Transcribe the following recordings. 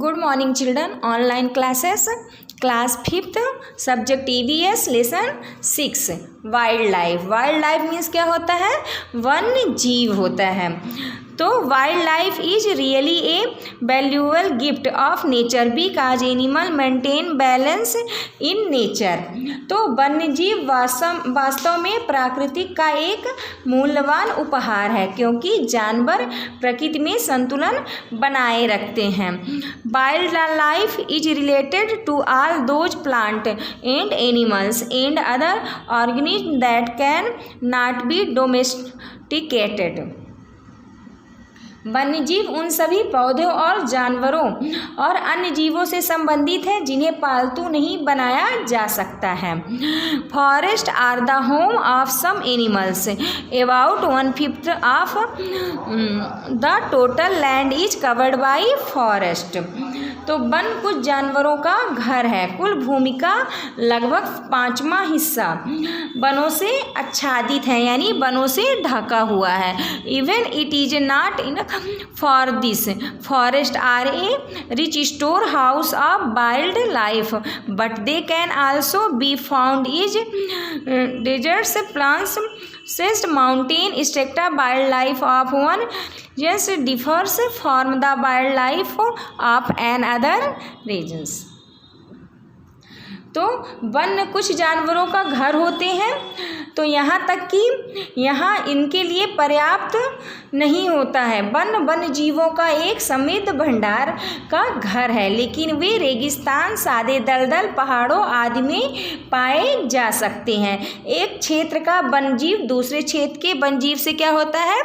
Good morning children. Online classes, class 5th, subject EVS, lesson 6, wild life. Wild life means क्या होता है? वन्य जीव होता है. तो wild life is really a valuable gift of nature because animal maintain balance in nature. तो वन्य जीव वास्तव में प्रकृति का एक मूल्यवान उपहार है क्योंकि जानवर प्रकृति में संतुलन बनाए रखते हैं. Wild life is related to all those plant and animals and other organism that can not be domesticated. वन्यजीव उन सभी पौधों और जानवरों और अन्य जीवों से संबंधित है जिन्हें पालतू नहीं बनाया जा सकता है. Forest are the home of some animals. About 1/5 of the total land is covered by forest. तो वन कुछ जानवरों का घर है. कुल भूमि का लगभग 5वां हिस्सा वनों से आच्छादित है यानी वनों से ढका हुआ है. Even it is not in for this forest are a rich store house of wild life but they can also be found is deserts plants Sist mountain strata wildlife of one just differs from the wildlife of another regions. तो वन कुछ जानवरों का घर होते हैं. तो यहाँ तक कि यहाँ इनके लिए पर्याप्त नहीं होता है. वन वन्य जीवों का एक समृद्ध भंडार का घर है लेकिन वे रेगिस्तान सादे दलदल पहाड़ों आदि में पाए जा सकते हैं. एक क्षेत्र का वन्यजीव दूसरे क्षेत्र के वन्यजीव से क्या होता है?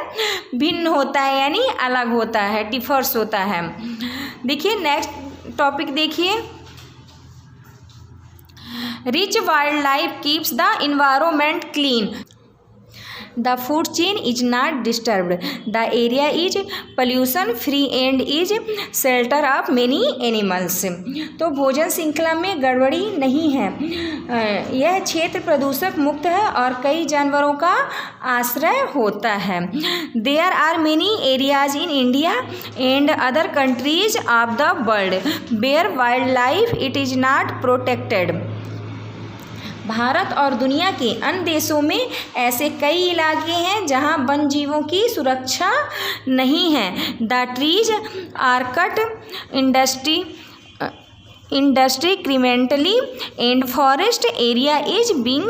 भिन्न होता है यानी अलग होता है, डिफर्स होता है. देखिए नेक्स्ट टॉपिक देखिए. Rich wildlife keeps the environment clean. The food chain is not disturbed. The area is pollution free and is shelter of many animals. तो भोजन श्रृंखला में गड़बड़ी नहीं है. यह क्षेत्र प्रदूषक मुक्त है और कई जानवरों का आश्रय होता है. There are many areas in India and other countries of the world where wildlife it is not protected. Bharat और दुनिया के अन्य देशों में ऐसे कई इलाके हैं जहां वन जीवों की सुरक्षा नहीं है. The trees are cut indiscriminately and forest area is being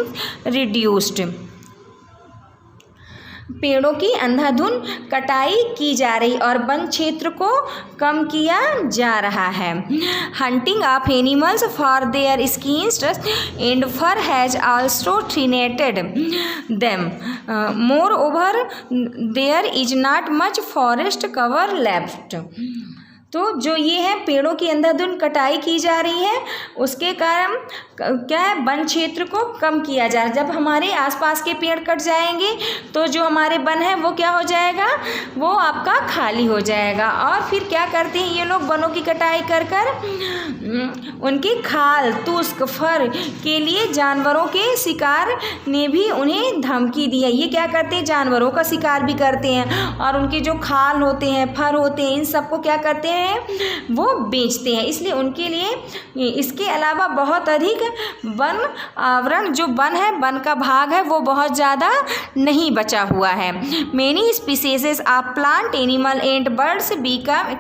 reduced. पेड़ों की अंधाधुन कटाई की जा रही और वन क्षेत्र को कम किया जा रहा है. Hunting of animals for their skins and fur has also threatened them. Moreover there is not much forest cover left. तो जो ये है पेड़ों की अंधाधुन कटाई की जा रही है उसके कारण क्या है? वन क्षेत्र को कम किया जा रहा है. जब हमारे आसपास के पेड़ कट जाएंगे तो जो हमारे वन है वो क्या हो जाएगा? वो आपका खाली हो जाएगा. और फिर क्या करते हैं ये लोग? वनों की कटाई कर कर उनकी खाल तुस्क फर के लिए जानवरों के शिकार ने भी उन्हें धमकी दी है. ये क्या करते हैं? जानवरों का शिकार भी करते हैं और उनके जो खाल होते हैं फर होते हैं इन सबको क्या करते हैं? वो बेचते हैं. इसलिए उनके लिए इसके अलावा बहुत अधिक वन आवरण जो वन है वन का भाग है वो बहुत ज़्यादा नहीं बचा हुआ है. Many species of plant animal and birds become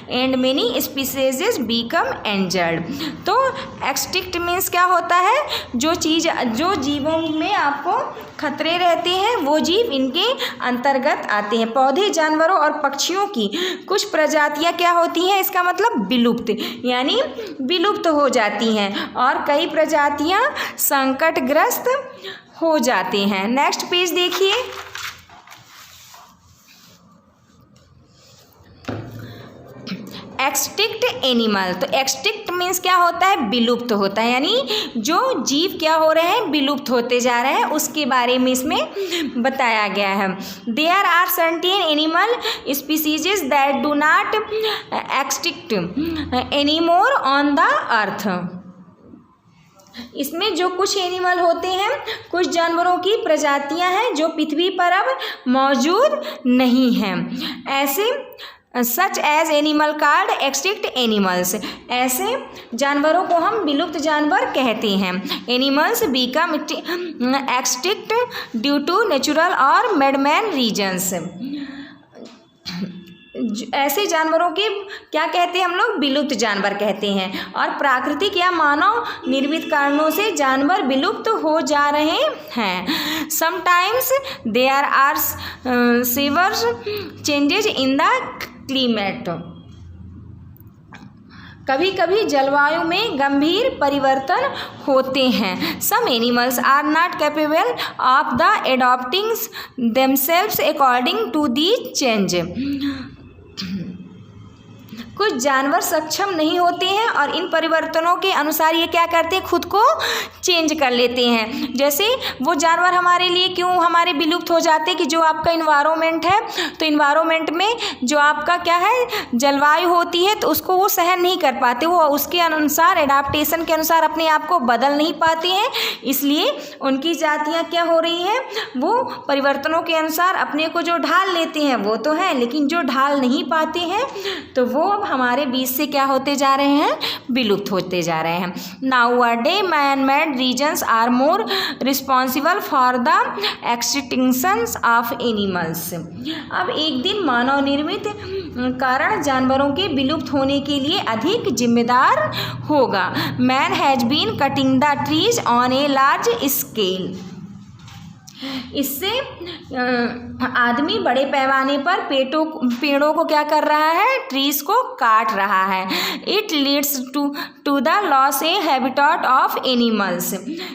and many species become endangered. तो एक्सटिंक्ट मीन्स क्या होता है? जो जीवों में आपको खतरे रहते हैं वो जीव इनके अंतर्गत आते हैं. पौधे जानवरों और पक्षियों की कुछ प्रजातियां क्या होती हैं? इसका मतलब विलुप्त यानी विलुप्त हो जाती हैं और कई प्रजातियां संकटग्रस्त हो जाती हैं. नेक्स्ट पेज देखिए. Extinct animal. तो एक्सटिंक्ट मीन्स क्या होता है? विलुप्त होता है यानी जो जीव क्या हो रहे हैं? विलुप्त होते जा रहे हैं उसके बारे में इसमें बताया गया है. There are certain animal species that do not extinct anymore on the earth. इसमें जो कुछ एनिमल होते हैं कुछ जानवरों की प्रजातियां हैं जो पृथ्वी पर अब मौजूद नहीं हैं. ऐसे such as animal card extinct animals, ऐसे जानवरों को हम विलुप्त जानवर कहते हैं। Animals become extinct due to natural और मैडमैन रीजन्स, ऐसे जानवरों के क्या कहते हैं हम लोग, विलुप्त जानवर कहते हैं। और प्राकृतिक या मानव निर्मित कारणों से जानवर विलुप्त हो जा रहे हैं। Sometimes there are severe changes in the climate, कभी कभी जलवायु में गंभीर परिवर्तन होते हैं। Some animals are not capable of the adopting themselves according to the change, कुछ जानवर सक्षम नहीं होते हैं और इन परिवर्तनों के अनुसार ये क्या करते हैं, खुद को चेंज कर लेते हैं। जैसे वो जानवर हमारे लिए क्यों हमारे विलुप्त हो जाते हैं कि जो आपका इन्वायरमेंट है, तो इन्वायरमेंट में जो आपका क्या है जलवायु होती है, तो उसको वो सहन नहीं कर पाते, वो उसके अनुसार एडाप्टेशन के अनुसार अपने आप को बदल नहीं पाते हैं, इसलिए उनकी जातियाँ क्या हो रही हैं, वो परिवर्तनों के अनुसार अपने को जो ढाल लेते हैं वो तो है, लेकिन जो ढाल नहीं पाते हैं तो वो हमारे बीच से क्या होते जा रहे हैं, विलुप्त होते जा रहे हैं। Nowadays man made reasons are more responsible for the extinction of animals, अब एक दिन मानव निर्मित कारण जानवरों के विलुप्त होने के लिए अधिक जिम्मेदार होगा। Man has been cutting the trees on a large scale, इससे आदमी बड़े पैमाने पर पेड़ों को क्या कर रहा है, ट्रीज को काट रहा है। It leads to the loss a habitat of animals,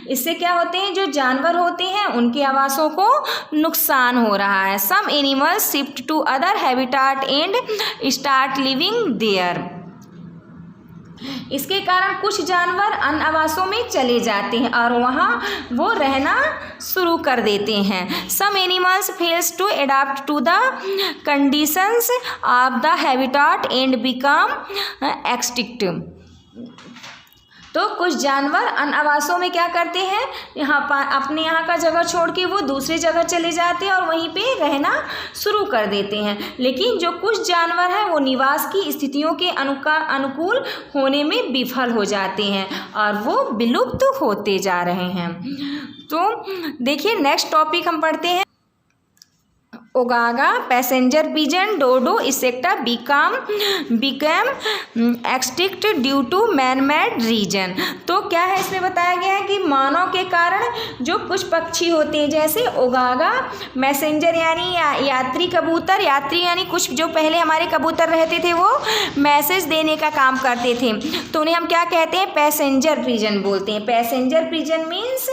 इससे क्या होते हैं, जो जानवर होते हैं उनके आवासों को नुकसान हो रहा है। Some animals shift to other habitat and start living there, इसके कारण कुछ जानवर अन्य आवासों में चले जाते हैं और वहाँ वो रहना शुरू कर देते हैं। Some animals fails to adopt to the conditions of the habitat and become extinct, तो कुछ जानवर अन्य आवासों में क्या करते हैं, अपने यहाँ का जगह छोड़ के वो दूसरी जगह चले जाते हैं और वहीं पे रहना शुरू कर देते हैं। लेकिन जो कुछ जानवर हैं वो निवास की स्थितियों के अनुकूल होने में विफल हो जाते हैं और वो विलुप्त होते जा रहे हैं। तो देखिए नेक्स्ट टॉपिक हम पढ़ते हैं, ओगागा पैसेंजर पिजन डोडो इंसेक्टा become extinct due to man made reason, तो क्या है इसमें बताया गया है कि मानव के कारण जो कुछ पक्षी होते हैं, जैसे ओगागा मैसेंजर यानी यात्री कबूतर, यात्री यानी कुछ जो पहले हमारे कबूतर रहते थे वो मैसेज देने का काम करते थे, तो उन्हें हम क्या कहते हैं, पैसेंजर पिजन बोलते हैं। पैसेंजर पिजन मीन्स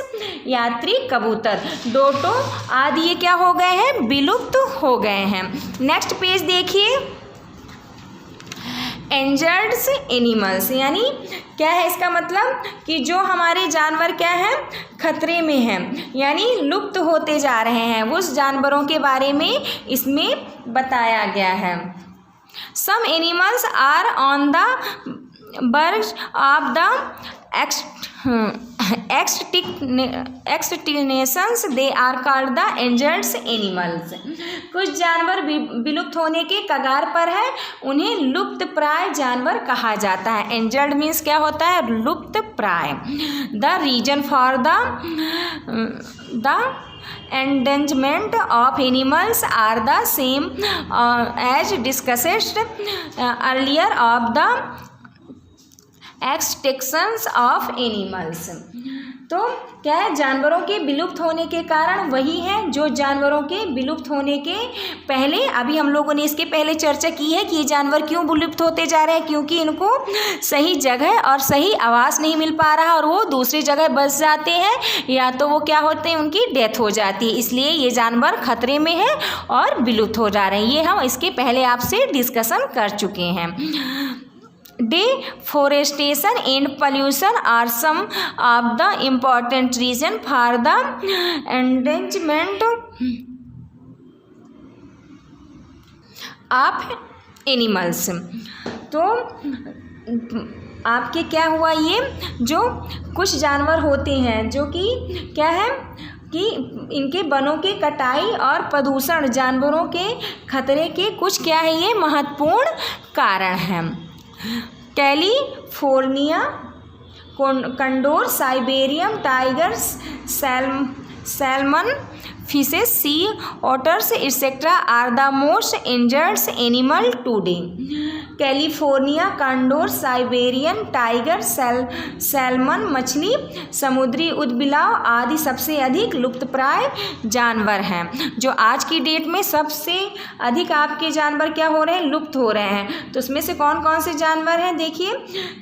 यात्री कबूतर, डोटो आदि ये क्या हो गए हैं, विलुप्त हो गए हैं। नेक्स्ट पेज देखिए, एंजर्ड एनिमल्स, यानी क्या है इसका मतलब कि जो हमारे जानवर क्या है, खतरे में हैं, यानी लुप्त होते जा रहे हैं, उस जानवरों के बारे में इसमें बताया गया है। Some animals are on the verge of the extinctions, they are called the endangered animals, कुछ जानवर विलुप्त होने के कगार पर है, उन्हें लुप्त प्राय जानवर कहा जाता है। एंजर्ड मीन्स क्या होता है, लुप्त प्राय। The reason for the endangerment of animals are the same as discussed earlier of the extinctions of animals, तो क्या है, जानवरों के विलुप्त होने के कारण वही है जो जानवरों के विलुप्त होने के पहले, अभी हम लोगों ने इसके पहले चर्चा की है कि ये जानवर क्यों विलुप्त होते जा रहे हैं, क्योंकि इनको सही जगह और सही आवास नहीं मिल पा रहा और वो दूसरी जगह बस जाते हैं या तो वो क्या होते हैं, उनकी डेथ हो जाती है, इसलिए ये जानवर खतरे में है और विलुप्त हो जा रहे हैं। ये हम इसके पहले आपसे डिस्कशन कर चुके हैं। Deforestation and pollution are some of the important reasons for the endangerment of animals, तो आपके क्या हुआ, ये जो कुछ जानवर होते हैं जो कि क्या है, कि इनके वनों के कटाई और प्रदूषण जानवरों के खतरे के कुछ क्या है ये महत्वपूर्ण कारण हैं। California condor, Siberian tigers, salmon fishes, sea otters etcetera are the most endangered animal today. California condor, Siberian tiger, salmon मछली, समुद्री उदबिलाव आदि सबसे अधिक लुप्तप्राय जानवर हैं। जो आज की डेट में सबसे अधिक आपके जानवर क्या हो रहे हैं, लुप्त हो रहे हैं। तो उसमें से कौन कौन से जानवर हैं, देखिए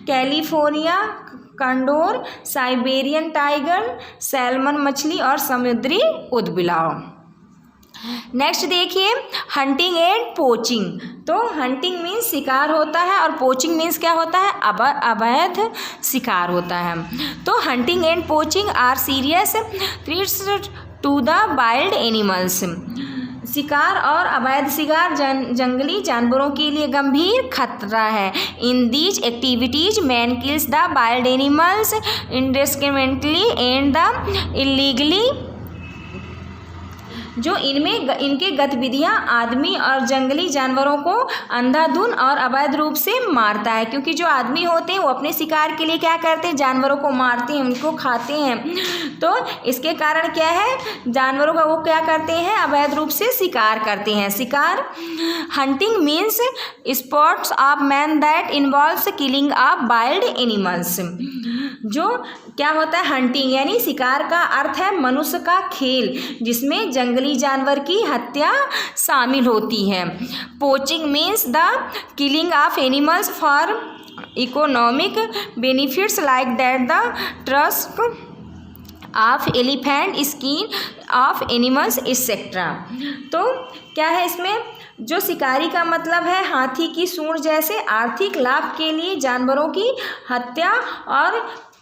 California condor, Siberian tiger, salmon मछली और समुद्री उदबिलाव। नेक्स्ट देखिए हंटिंग एंड पोचिंग। तो हंटिंग मीन्स शिकार होता है और पोचिंग मीन्स क्या होता है, अवैध शिकार होता है। तो hunting and poaching are serious threats to the wild animals. शिकार और अवैध शिकार जंगली जानवरों के लिए गंभीर खतरा है। In these activities man kills the wild animals indiscriminately and the illegally. जो इनमें इनके गतिविधियां आदमी और जंगली जानवरों को अंधाधुन और अवैध रूप से मारता है। क्योंकि जो आदमी होते हैं वो अपने शिकार के लिए क्या करते हैं, जानवरों को मारते हैं, उनको खाते हैं। तो इसके कारण क्या है, जानवरों का वो क्या करते हैं, अवैध रूप से शिकार करते हैं। शिकार hunting means sports of man that involves killing of wild animals. जो क्या होता है हंटिंग यानी शिकार का अर्थ है मनुष्य का खेल जिसमें जंगली जानवर की हत्या शामिल होती है। Poaching means the killing of animals for economic benefits like that the tusk of elephant, skin of animals etcetera. तो क्या है इसमें, जो शिकारी का मतलब है हाथी की सूंड जैसे आर्थिक लाभ के लिए जानवरों की हत्या और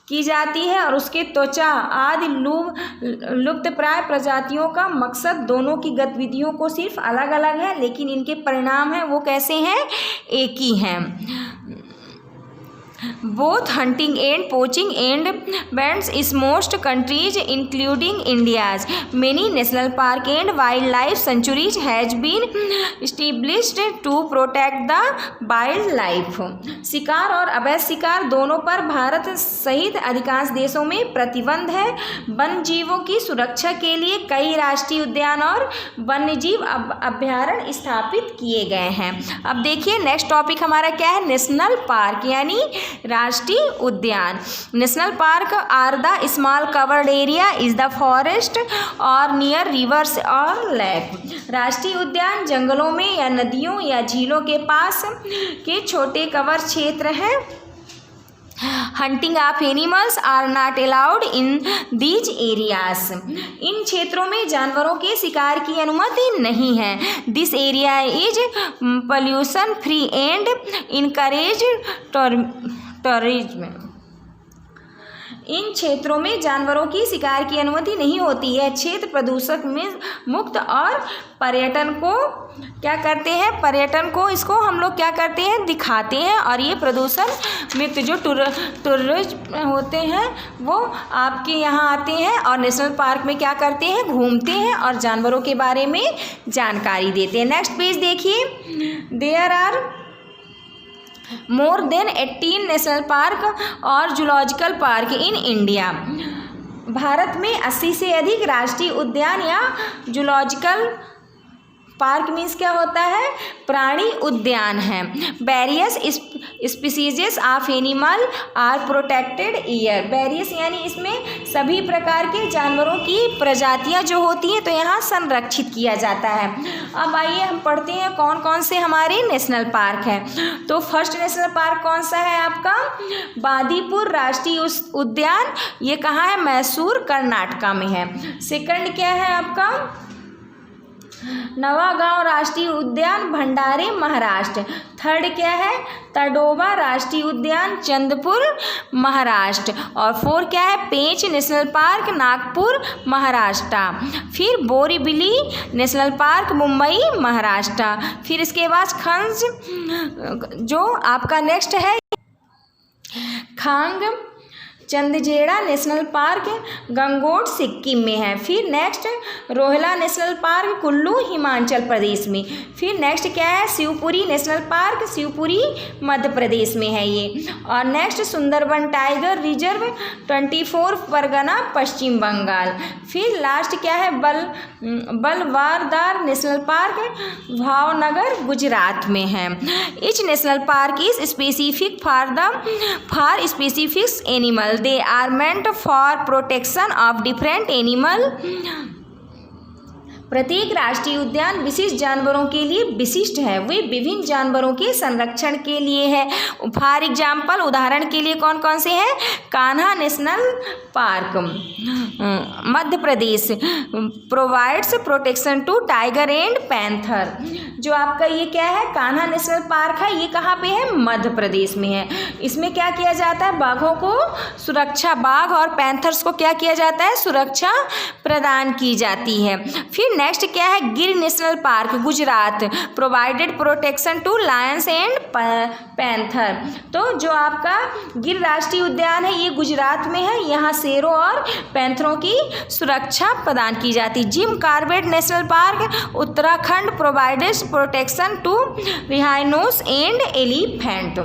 की जाती है और उसके त्वचा आदि लुप्तप्राय प्रजातियों का मकसद दोनों की गतिविधियों को सिर्फ अलग अलग है लेकिन इनके परिणाम हैं वो कैसे हैं, एक ही हैं। Both hunting and poaching and bans in most countries including India's many national park and wildlife sanctuaries has been established to protect the wildlife। शिकार और अवैध शिकार दोनों पर भारत सहित अधिकांश देशों में प्रतिबंध है। वन जीवों की सुरक्षा के लिए कई राष्ट्रीय उद्यान और वन्यजीव अभयारण्य स्थापित किए गए हैं। अब देखिए नेक्स्ट टॉपिक हमारा क्या है, नेशनल पार्क यानी राष्ट्रीय उद्यान। National park are the small covered area is the forest और नियर रिवर्स और लेक। राष्ट्रीय उद्यान जंगलों में या नदियों या झीलों के पास के छोटे कवर क्षेत्र हैं। Hunting of animals are not allowed in these areas. इन क्षेत्रों में जानवरों के शिकार की अनुमति नहीं है। This area is pollution free and encourage tourism. इन क्षेत्रों में जानवरों की शिकार की अनुमति नहीं होती है। क्षेत्र प्रदूषक में मुक्त और पर्यटन को क्या करते हैं, पर्यटन को इसको हम लोग क्या करते हैं, दिखाते हैं। और ये प्रदूषण मुक्त जो टूरिस्ट होते हैं वो आपके यहाँ आते हैं और नेशनल पार्क में क्या करते हैं, घूमते हैं और जानवरों के बारे में जानकारी देते हैं। नेक्स्ट पेज देखिए, there are more than 18 national park और जूलॉजिकल पार्क इन इंडिया। भारत में 80 से अधिक राष्ट्रीय उद्यान या जूलॉजिकल पार्क मीन्स क्या होता है, प्राणी उद्यान है। Various species of animal are protected here. Various यानी इसमें सभी प्रकार के जानवरों की प्रजातियां जो होती हैं तो यहाँ संरक्षित किया जाता है। अब आइए हम पढ़ते हैं कौन कौन से हमारे नेशनल पार्क हैं। तो फर्स्ट नेशनल पार्क कौन सा है आपका, बांदीपुर राष्ट्रीय उद्यान। ये कहाँ है, मैसूर कर्नाटका में है। सेकंड क्या है आपका, नवागांव राष्ट्रीय उद्यान भंडारे महाराष्ट्र। थर्ड क्या है, तडोबा राष्ट्रीय उद्यान चंद्रपुर महाराष्ट्र। और फोर क्या है, पेंच नेशनल पार्क नागपुर महाराष्ट्र। फिर बोरीवली नेशनल पार्क मुंबई महाराष्ट्र। फिर इसके बाद खंज जो आपका नेक्स्ट है Khangchendzonga national park Gangtok Sikkim में है। फिर next Rohla national park Kullu Himachal Pradesh में। फिर नेक्स्ट क्या है, शिवपुरी नेशनल पार्क शिवपुरी मध्य प्रदेश में है ये। और next Sundarban tiger reserve 24 Pargana Pashchim Bengal. फिर लास्ट क्या है, बलवारदार नेशनल पार्क भावनगर गुजरात में है। Each national park is specific for specific animal, they are meant for protection of different animal। प्रत्येक राष्ट्रीय उद्यान विशिष्ट जानवरों के लिए विशिष्ट है, वे विभिन्न जानवरों के संरक्षण के लिए है। फॉर एग्जाम्पल उदाहरण के लिए कौन कौन से हैं, Kanha national park Madhya Pradesh provides protection to tiger and panther. जो आपका ये क्या है, कान्हा नेशनल पार्क है, ये कहाँ पे है, मध्य प्रदेश में है। इसमें क्या किया जाता है, बाघों को सुरक्षा, बाघ और पैंथर्स को क्या किया जाता है, सुरक्षा प्रदान की जाती है। फिर नेक्स्ट क्या है, Gir national park Gujarat provided protection to lions and panther. तो जो आपका गिर राष्ट्रीय उद्यान है ये गुजरात में है, यहाँ शेरों और पैंथरों की सुरक्षा प्रदान की जाती। Jim Corbett national park Uttarakhand provided protection to rhinos and elephant.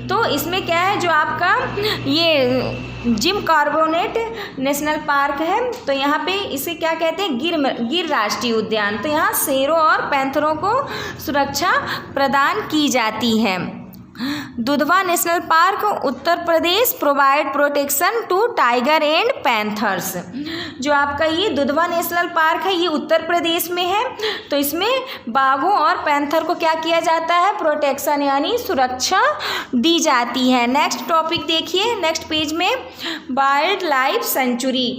तो इसमें क्या है, जो आपका ये जिम कॉर्बेट नेशनल पार्क है, तो यहाँ पे इसे क्या कहते हैं, गिर राष्ट्रीय उद्यान। तो यहाँ शेरों और पैंथरों को सुरक्षा प्रदान की जाती है। Dudhwa national park Uttar Pradesh provide protection to tiger and panthers. जो आपका ये दुधवा नेशनल पार्क है ये उत्तर प्रदेश में है, तो इसमें बाघों और पैंथर को क्या किया जाता है, प्रोटेक्शन यानी सुरक्षा दी जाती है। नेक्स्ट टॉपिक देखिए, नेक्स्ट पेज में वाइल्ड लाइफ सेंचुरी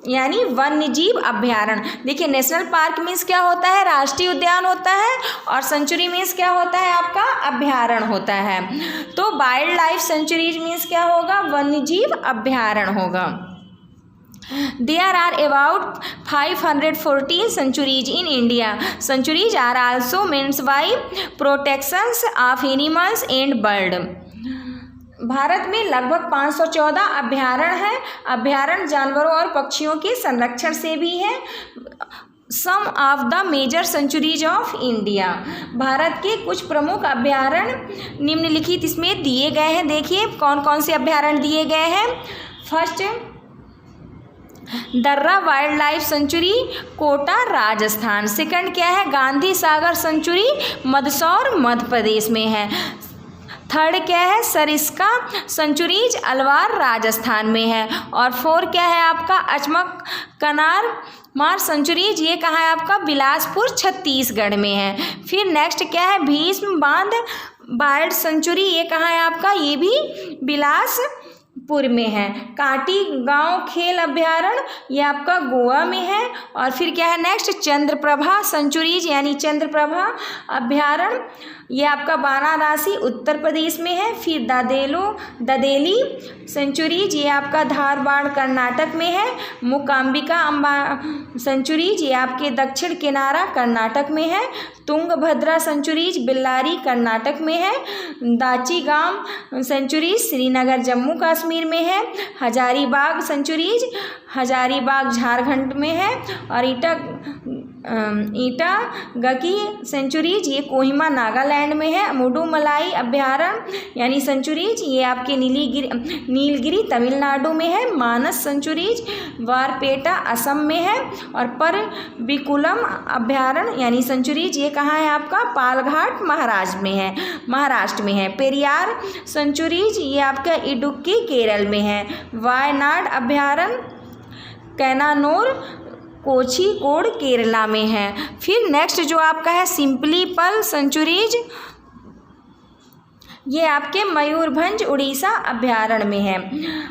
यानी वन्य जीव अभ्यारण्य। देखिए नेशनल पार्क मीन्स क्या होता है, राष्ट्रीय उद्यान होता है, और सेंचुरी मीन्स क्या होता है, आपका अभ्यारण्य होता है। तो वाइल्ड लाइफ सेंचुरीज मीन्स क्या होगा, वन्य जीव अभ्यारण्य होगा। There are about 514 sanctuaries in India. Sanctuaries are also meant by protections of animals and birds. Bharat में लगभग 514 अभ्यारण्य हैं। अभ्यारण्य जानवरों और पक्षियों के संरक्षण से भी है। Some of the major sanctuaries of India, Bharat के कुछ प्रमुख अभ्यारण्य निम्नलिखित इसमें दिए गए हैं। देखिए कौन कौन से अभ्यारण्य दिए गए हैं। First Darrah wild life sanctuary Kota Rajasthan. Second क्या है, गांधी सागर सेंचुरी मंदसौर मध्य प्रदेश में है। थर्ड क्या है, सरिस्का सेंचुरीज अलवार राजस्थान में है। और फोर क्या है आपका, अचमक कनार मार सेंचुरीज, ये कहाँ है आपका, बिलासपुर छत्तीसगढ़ में है। फिर नेक्स्ट क्या है, भीष्म बांध बार्ड सेंचुरी, ये कहाँ है आपका, ये भी बिलासपुर में है। काटी गांव खेल अभ्यारण्य ये आपका गोवा में है। और फिर क्या है नेक्स्ट, चंद्रप्रभा सेंचुरीज यानी चंद्रप्रभा अभ्यारण्य ये आपका वाराणसी उत्तर प्रदेश में है। फिर ददेली सेंचुरीज ये आपका धारवाड़ कर्नाटक में है। मूकांबिका अम्बा सेंचुरीज ये आपके दक्षिण किनारा कर्नाटक में है। तुंगभद्रा सेंचुरीज बेल्लारी कर्नाटक में है। दाचीगाम सेंचुरीज श्रीनगर जम्मू कश्मीर में है। हजारीबाग सेंचुरीज हजारीबाग झारखंड में है। और ईटा गकी सेंचुरीज ये कोहिमा नागालैंड में है। मुडुमलाई अभ्यारण्य यानी सेंचुरीज ये आपके नीलगिरी तमिलनाडु में है। मानस सेंचुरीज वारपेटा असम में है। और परबिकुलम अभ्यारण्य यानी सेंचुरीज ये कहाँ है आपका, पालघाट महाराष्ट्र में है। पेरियार सेंचुरीज ये आपका इडुक्की केरल में है। वायनाड अभ्यारण्य कैनानोर कोझिकोड केरला में है। फिर नेक्स्ट जो आपका है सिंपलीपल सेंचुरीज ये आपके मयूरभंज उड़ीसा अभ्यारण्य में है।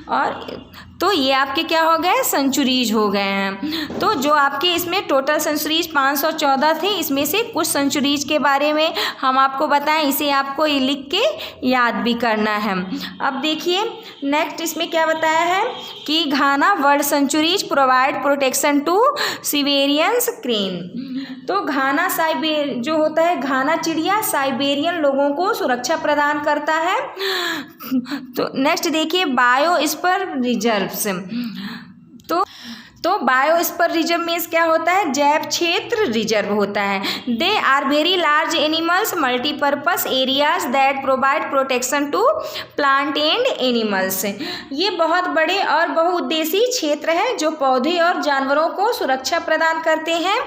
और तो ये आपके क्या हो गए, सेंचुरीज हो गए हैं। तो जो आपके इसमें टोटल सेंचुरीज 514 थे, इसमें से कुछ सेंचुरीज के बारे में हम आपको बताएं, इसे आपको ये लिख के याद भी करना है। अब देखिए नेक्स्ट इसमें क्या बताया है कि Ghana world sanctuaries provide protection to Siberians crane. तो घाना जो होता है घाना चिड़िया साइबेरियन लोगों को सुरक्षा प्रदान करता है। तो नेक्स्ट देखिए बायोस्फीयर रिजर्व्स। तो बायोस्फीयर रिजर्व मीन्स क्या होता है, जैव क्षेत्र रिजर्व होता है। They are very large animals multipurpose areas that provide protection to plant and animals. ये बहुत बड़े और बहुउद्देशीय क्षेत्र है जो पौधे और जानवरों को सुरक्षा प्रदान करते हैं।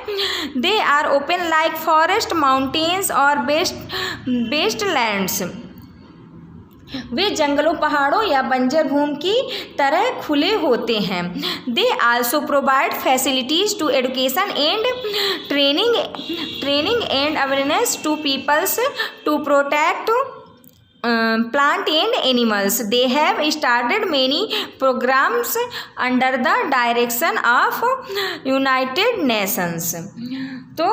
They are open like forest mountains और वेस्ट लैंड्स। वे जंगलों पहाड़ों या बंजर भूमि की तरह खुले होते हैं। They also provide facilities to education and training and awareness to peoples to protect plant and animals. They have started many programs under the direction of United Nations. तो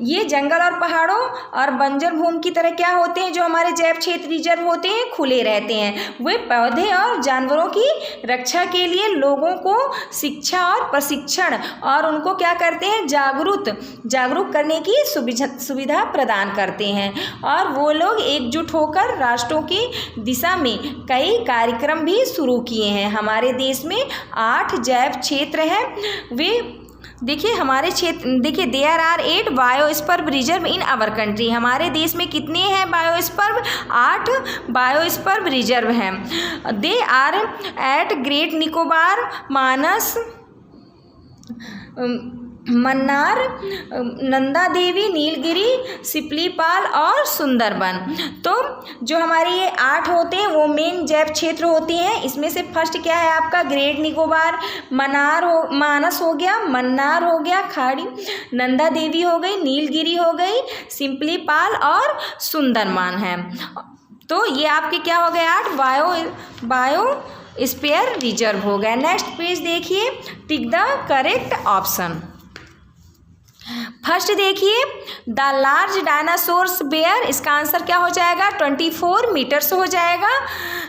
ये जंगल और पहाड़ों और बंजर भूमि की तरह क्या होते हैं, जो हमारे जैव क्षेत्र रिजर्व होते हैं, खुले रहते हैं। वे पौधे और जानवरों की रक्षा के लिए लोगों को शिक्षा और प्रशिक्षण और उनको क्या करते हैं, जागरूक करने की सुविधा प्रदान करते हैं। और वो लोग एकजुट होकर राष्ट्रों की दिशा में कई कार्यक्रम भी शुरू किए हैं। हमारे देश में 8 जैव क्षेत्र हैं। वे देखिए हमारे क्षेत्र देखिए there are 8 biosphere reserve in our country. हमारे देश में कितने हैं बायोस्फीयर, 8 बायोस्फीयर रिजर्व हैं। They are eight great Nicobar, Manas, Mannar, Nanda Devi, Nilgiri, Similipal और सुंदरबन। तो जो हमारे ये 8 होते हैं वो मेन जैव क्षेत्र होते हैं। इसमें से फर्स्ट क्या है आपका, ग्रेट निकोबार, मानस हो गया, मन्नार हो गया, खाड़ी, नंदा देवी हो गई, नीलगिरी हो गई, सिपलीपाल और सुंदरबन है। तो ये आपके क्या हो गए 8 बायोस्फीयर रिजर्व हो गया। नेक्स्ट पेज देखिए, tick the correct option. First देखिए द लार्ज डायनासोर्स बेयर, इसका आंसर क्या हो जाएगा 24 मीटर्स हो जाएगा।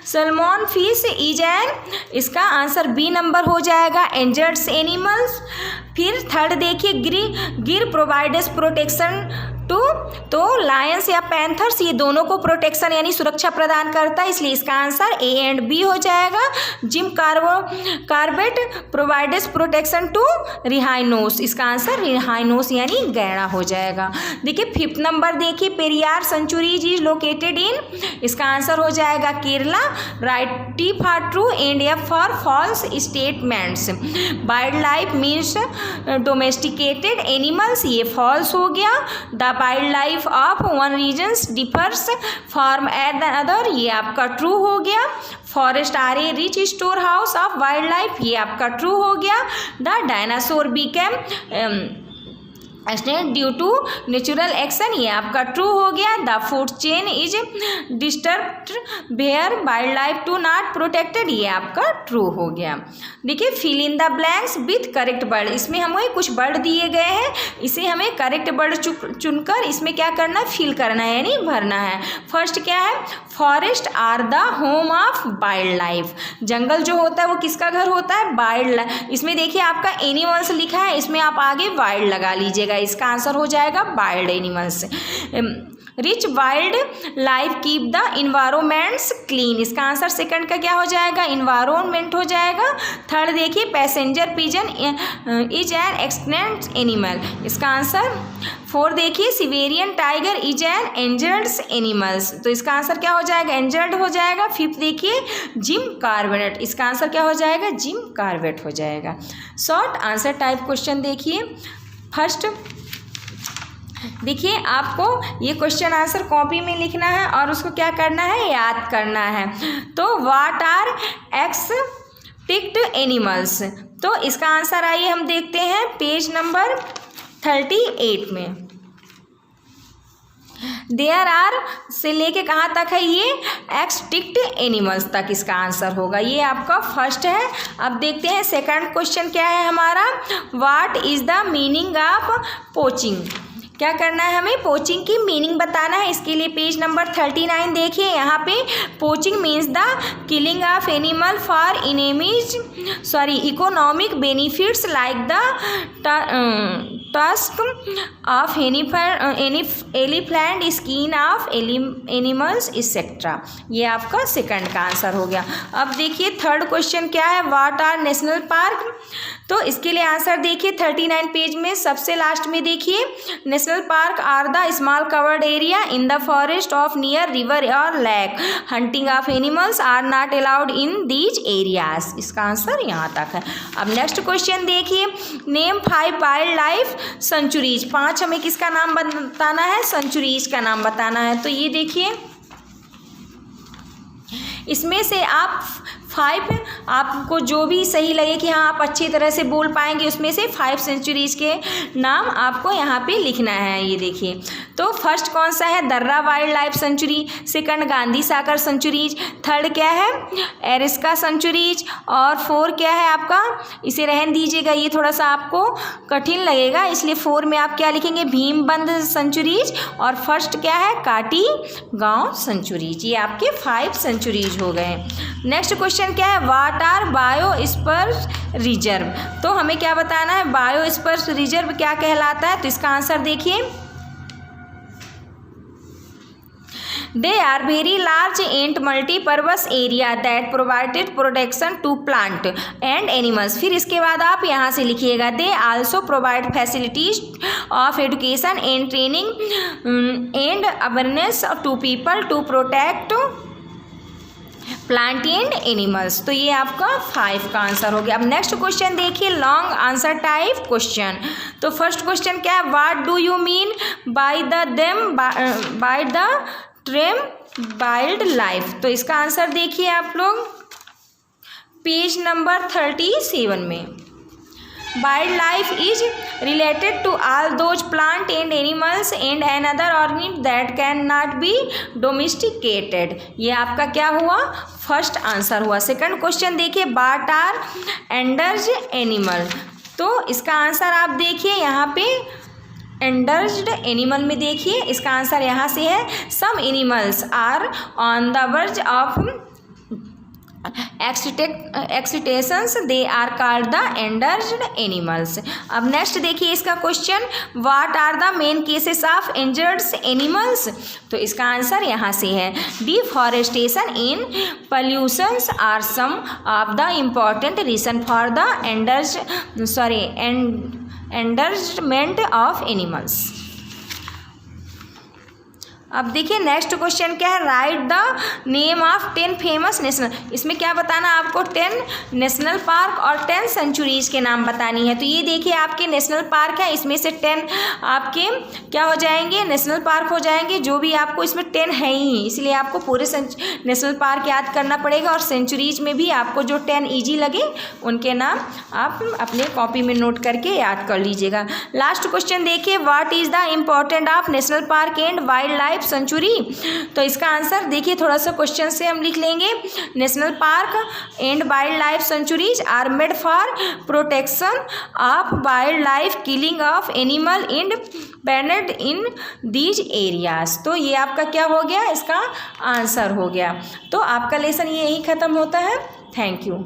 सलमॉन फिश इज एन, इसका आंसर बी नंबर हो जाएगा एंजर्ड्स एनिमल्स। फिर थर्ड देखिए गिर प्रोवाइड्स प्रोटेक्शन टू, तो लायंस या पैंथर्स ये दोनों को प्रोटेक्शन यानी सुरक्षा प्रदान करता है, इसलिए इसका आंसर ए एंड बी हो जाएगा। Jim Corbett provides protection to rhinos, इसका आंसर रिहाइनोस यानी गैंडा हो जाएगा। देखिए 5th नंबर देखिए Periyar sanctuaries is located in, इसका आंसर हो जाएगा Kerala. Right for true and F for false statements. Wild life means domesticated animals, ये फॉल्स हो गया। The wild life of one regions differs from at the other, ये आपका true हो गया। Forest are a rich store house of wild life, ये आपका true हो गया। The dinosaur became extinct due to natural action, ये आपका ट्रू हो गया। The food chain is disturbed where wild life to not protected, ये आपका ट्रू हो गया। देखिए fill in the blanks with correct word, इसमें हमें कुछ वर्ड दिए गए हैं, इसे हमें करेक्ट वर्ड चुनकर इसमें क्या करना है, फिल करना है यानी भरना है। फर्स्ट क्या है, forest are the home of wild life, जंगल जो होता है वो किसका घर होता है, वाइल्ड लाइफ। इसमें देखिए आपका एनिमल्स लिखा है, इसमें आप आगे वाइल्ड लगा लीजिएगा, इसका आंसर हो जाएगा wild animals. Rich wild life keep the environments clean, इसका आंसर सेकंड का क्या हो जाएगा, इन्वायरमेंट हो जाएगा। थर्ड देखिए passenger pigeon is an extinct animal, इसका आंसर। 4 देखिए सिबेरियन टाइगर इज एन एंजर्ड एनिमल्स, तो इसका आंसर क्या हो जाएगा, एंजर्ड हो जाएगा। 5th देखिए जिम कार्बेट, इसका आंसर क्या हो जाएगा, जिम कार्बेट हो जाएगा। शॉर्ट आंसर टाइप क्वेश्चन देखिए। फर्स्ट देखिए आपको ये क्वेश्चन आंसर कॉपी में लिखना है और उसको क्या करना है, याद करना है। तो व्हाट आर एक्सटिंक्ट एनिमल्स, तो इसका आंसर आइए हम देखते हैं पेज नंबर 38 में। देयर आर से लेके कहाँ तक है, ये एक्सटिंक्ट एनिमल्स तक इसका आंसर होगा, ये आपका फर्स्ट है। अब देखते हैं सेकंड क्वेश्चन क्या है हमारा, what is the meaning of poaching, क्या करना है हमें, पोचिंग की मीनिंग बताना है। इसके लिए पेज नंबर 39 देखिए, यहाँ पे poaching means the killing of animal for economic benefits like the tusk of elephant, skin of animals etcetera. ये आपका सेकंड का आंसर हो गया। अब देखिए थर्ड क्वेश्चन क्या है, व्हाट आर नेशनल पार्क। तो इसके लिए आंसर देखिए 39 पेज में सबसे लास्ट में देखिए, national park are the small covered area in the forest of near river और lake, hunting of animals are not allowed in these areas. इसका आंसर यहाँ तक है। अब नेक्स्ट क्वेश्चन देखिए, नेम 5 वाइल्ड लाइफ सेंचुरीज। 5 हमें किसका नाम बताना है, सेंचुरीज का नाम बताना है। तो ये देखिए इसमें से आप 5 आपको जो भी सही लगे कि हाँ आप अच्छी तरह से बोल पाएंगे, उसमें से 5 सेंचुरीज के नाम आपको यहाँ पे लिखना है। ये देखिए तो फर्स्ट कौन सा है, Darrah wild life sanctuary, second Gandhi Sagar sanctuaries, third क्या है एरिस्का सेंचुरीज, और 4 क्या है आपका, इसे रहन दीजिएगा ये थोड़ा सा आपको कठिन लगेगा, इसलिए 4 में आप क्या लिखेंगे, भीमबंध सेंचुरीज, और फर्स्ट क्या है काटी गांव सेंचुरीज। ये आपके 5 सेंचुरीज हो गए। नेक्स्ट क्वेश्चन क्या है, व्हाट आर बायोस्फीयर रिजर्व। तो हमें क्या बताना है, बायोस्फीयर रिजर्व क्या कहलाता है। तो इसका आंसर देखिए, they are very large and multipurpose area that provided protection to plant and animals. फिर इसके बाद आप यहाँ से लिखिएगा, they also provide facilities of education and training and awareness to people to protect plant and animals. तो ये आपका 5 का आंसर हो गया। अब नेक्स्ट क्वेश्चन देखिए, लॉन्ग आंसर टाइप क्वेश्चन। तो फर्स्ट क्वेश्चन क्या है, what do you mean by the term wild life. तो इसका आंसर देखिए आप लोग पेज नंबर 37 में, wild life is related to all those plant and animals and another organism that can not be domesticated. ये आपका क्या हुआ, फर्स्ट आंसर हुआ। सेकंड क्वेश्चन देखिए, व्हाट आर एंडर्ड एनिमल। तो इसका आंसर आप देखिए यहाँ पे एंडर्ड एनिमल में देखिए इसका आंसर यहाँ से है, some animals are on the verge of extinctions, they are called the endangered animals. अब नेक्स्ट देखिए इसका question, what are the main causes of endangered animals. तो इसका आंसर यहाँ से है, deforestation in pollutions are some of the important reason for the endangerment of animals. अब देखिए नेक्स्ट क्वेश्चन क्या है, write the name of 10 famous national. इसमें क्या बताना है आपको, 10 नेशनल पार्क और 10 सेंचुरीज के नाम बतानी है। तो ये देखिए आपके नेशनल पार्क है, इसमें से 10 आपके क्या हो जाएंगे, नेशनल पार्क हो जाएंगे। जो भी आपको इसमें 10 है ही, इसलिए आपको पूरे नेशनल पार्क याद करना पड़ेगा, और सेंचुरीज में भी आपको जो 10 ईजी लगे उनके नाम आप अपने कॉपी में नोट करके याद कर लीजिएगा। लास्ट क्वेश्चन देखिए, what is the important of national park and wild life century. तो इसका आंसर देखिए थोड़ा सा क्वेश्चन से हम लिख लेंगे, national park and wild life sanctuaries are made for protection of wild life, killing of animal and banned in these areas. तो ये आपका क्या हो गया, इसका आंसर हो गया। तो आपका लेसन यही खत्म होता है। Thank you.